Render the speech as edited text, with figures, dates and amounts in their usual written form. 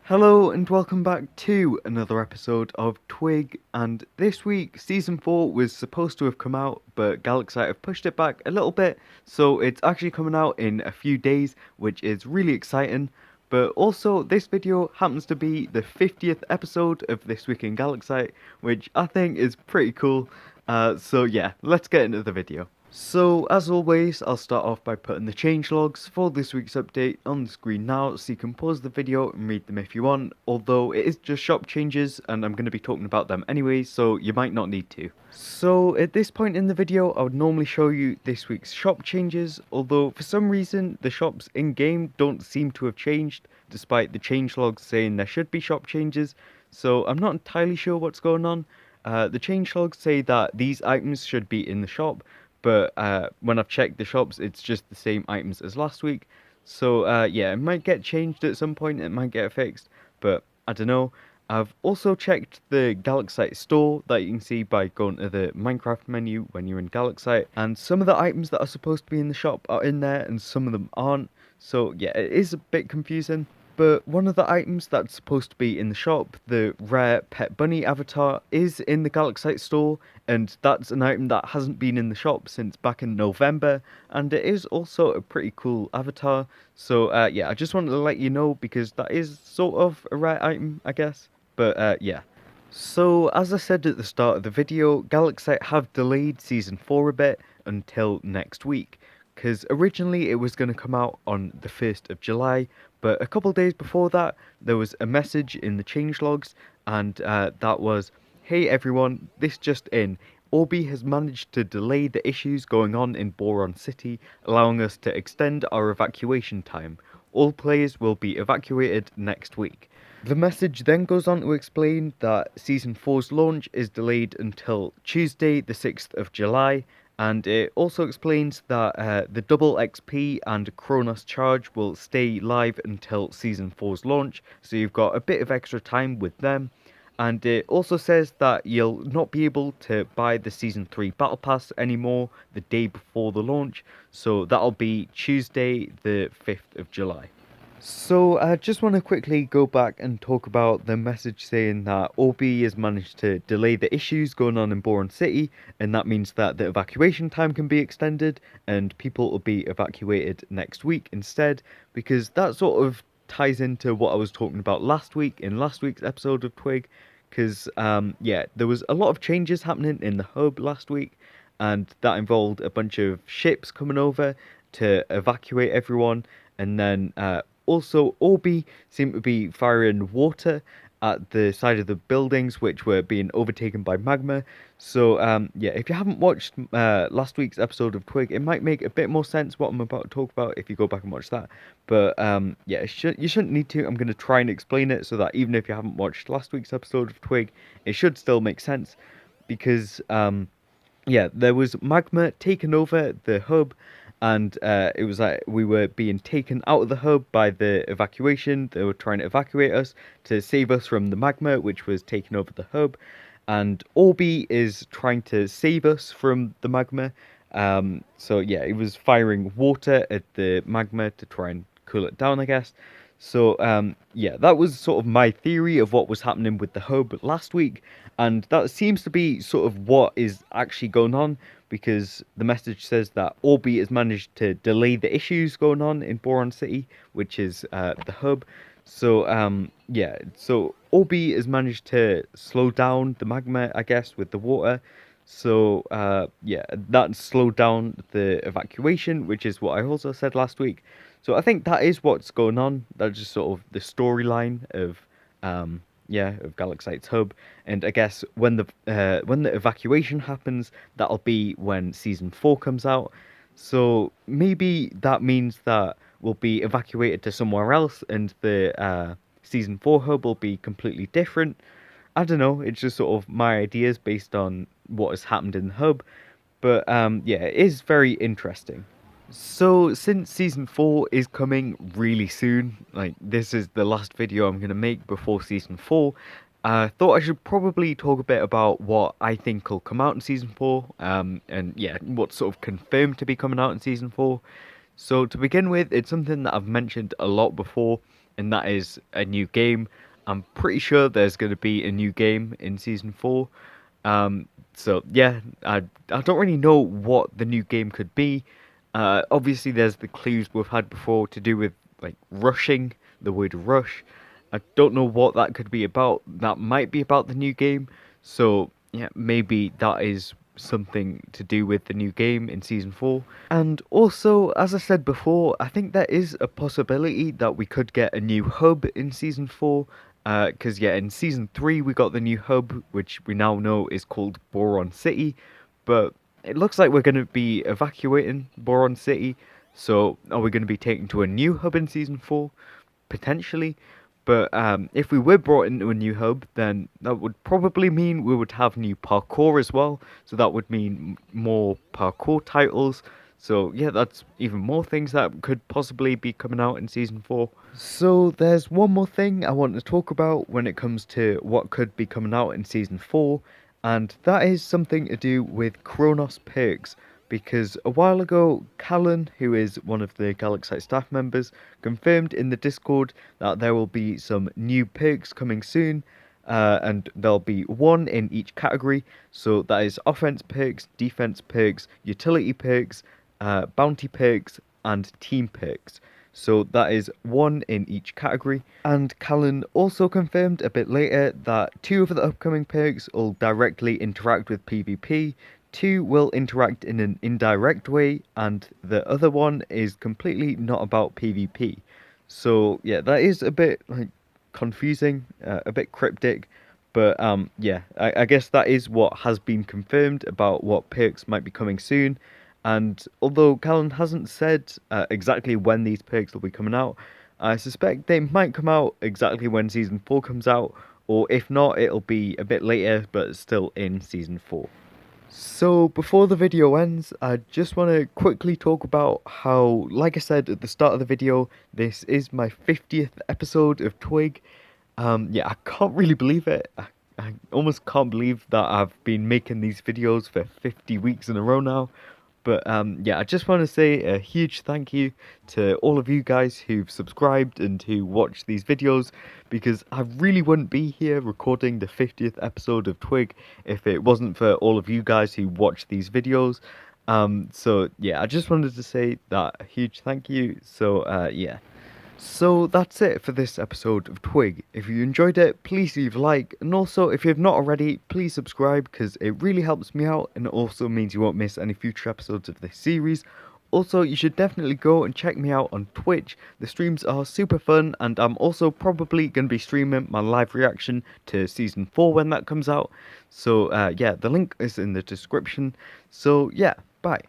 Hello and welcome back to another episode of TWIG, and this week Season 4 was supposed to have come out, but Galaxite have pushed it back a little bit, so it's actually coming out in a few days, which is really exciting. But also, this video happens to be the 50th episode of This Week In Galaxite, which I think is pretty cool. So yeah, let's get into the video. So, as always, I'll start off by putting the changelogs for this week's update on the screen now, so you can pause the video and read them if you want, although it is just shop changes, and I'm going to be talking about them anyway, so you might not need to. So, at this point in the video, I would normally show you this week's shop changes, although for some reason, the shops in-game don't seem to have changed, despite the changelogs saying there should be shop changes, so I'm not entirely sure what's going on. The changelogs say that these items should be in the shop, but when I've checked the shops, it's just the same items as last week. So yeah, it might get changed at some point, it might get fixed, but I don't know. I've also checked the Galaxite store that you can see by going to the Minecraft menu when you're in Galaxite, and some of the items that are supposed to be in the shop are in there and some of them aren't. So yeah, it is a bit confusing. But one of the items that's supposed to be in the shop, the rare pet bunny avatar, is in the Galaxite store, and that's an item that hasn't been in the shop since back in November, and it is also a pretty cool avatar. So yeah, I just wanted to let you know because that is sort of a rare item, I guess. But yeah. So as I said at the start of the video, Galaxite have delayed Season 4 a bit until next week, because originally it was going to come out on the 1st of July, but a couple days before that, there was a message in the changelogs, and that was, "Hey everyone, this just in. Orbi has managed to delay the issues going on in Boron City, allowing us to extend our evacuation time. All players will be evacuated next week." The message then goes on to explain that Season 4's launch is delayed until Tuesday the 6th of July, and it also explains that the double XP and Kronos charge will stay live until Season 4's launch, so you've got a bit of extra time with them. And it also says that you'll not be able to buy the Season 3 Battle Pass anymore the day before the launch, so that'll be Tuesday the 5th of July. So I just want to quickly go back and talk about the message saying that Orbi has managed to delay the issues going on in Boron City, and that means that the evacuation time can be extended and people will be evacuated next week instead, because that sort of ties into what I was talking about last week in last week's episode of TWIG, because yeah, there was a lot of changes happening in the hub last week, and that involved a bunch of ships coming over to evacuate everyone, and then also, Orbi seemed to be firing water at the side of the buildings which were being overtaken by magma. So, yeah, if you haven't watched last week's episode of TWIG, it might make a bit more sense what I'm about to talk about if you go back and watch that. But, yeah, you shouldn't need to. I'm going to try and explain it so that even if you haven't watched last week's episode of TWIG, it should still make sense. Because, yeah, there was magma taking over the hub, and it was like we were being taken out of the hub by the evacuation. They were trying to evacuate us to save us from the magma, which was taking over the hub. And Orbi is trying to save us from the magma. So yeah, it was firing water at the magma to try and cool it down, I guess. So yeah, that was sort of my theory of what was happening with the hub last week, and that seems to be sort of what is actually going on, because the message says that Orbi has managed to delay the issues going on in Boron City, which is the hub. So yeah, so Orbi has managed to slow down the magma, I guess, with the water. So yeah, that slowed down the evacuation, which is what I also said last week. So I think that is what's going on. That's just sort of the storyline of yeah, of Galaxite's hub. And I guess when the evacuation happens, that'll be when Season 4 comes out. So maybe that means that we'll be evacuated to somewhere else, and the Season 4 hub will be completely different. I don't know, it's just sort of my ideas based on what has happened in the hub. But yeah, it is very interesting. So, since Season 4 is coming really soon, like this is the last video I'm going to make before Season 4, I thought I should probably talk a bit about what I think will come out in Season 4, and yeah, what's sort of confirmed to be coming out in Season 4. So, to begin with, it's something that I've mentioned a lot before, and that is a new game. I'm pretty sure there's going to be a new game in Season 4. So yeah, I don't really know what the new game could be. Obviously, there's the clues we've had before to do with like rushing, the word rush. I don't know what that could be about. That might be about the new game. So yeah, maybe that is something to do with the new game in Season 4. And also, as I said before, I think there is a possibility that we could get a new hub in Season 4. Because yeah, in Season 3 we got the new hub, which we now know is called Boron City. But it looks like we're going to be evacuating Boron City. So are we going to be taken to a new hub in Season 4? Potentially. But if we were brought into a new hub, then that would probably mean we would have new parkour as well. So that would mean more parkour titles. So yeah, that's even more things that could possibly be coming out in Season 4. So there's one more thing I want to talk about when it comes to what could be coming out in Season 4. And that is something to do with Kronos perks. Because a while ago, Callan, who is one of the Galaxite staff members, confirmed in the Discord that there will be some new perks coming soon, and there'll be one in each category. So that is offense perks, defense perks, utility perks, bounty perks, and team perks. So that is one in each category. And Callan also confirmed a bit later that 2 of the upcoming perks will directly interact with PvP. 2 will interact in an indirect way, and the other one is completely not about PvP. So yeah, that is a bit like confusing, a bit cryptic, but yeah, I guess that is what has been confirmed about what perks might be coming soon. And although Callan hasn't said exactly when these perks will be coming out, I suspect they might come out exactly when Season 4 comes out, or if not, it'll be a bit later, but still in Season 4. So before the video ends, I just want to quickly talk about how, like I said at the start of the video, this is my 50th episode of TWIG. Yeah, I can't really believe it. I almost can't believe that I've been making these videos for 50 weeks in a row now. But yeah, I just want to say a huge thank you to all of you guys who've subscribed and who watch these videos, because I really wouldn't be here recording the 50th episode of TWIG if it wasn't for all of you guys who watch these videos. So yeah, I just wanted to say that a huge thank you. So yeah. So that's it for this episode of TWIG. If you enjoyed it, please leave a like, and also if you've not already, please subscribe because it really helps me out and it also means you won't miss any future episodes of this series. Also, you should definitely go and check me out on Twitch. The streams are super fun, and I'm also probably going to be streaming my live reaction to Season 4 when that comes out. So yeah, the link is in the description. So yeah, bye.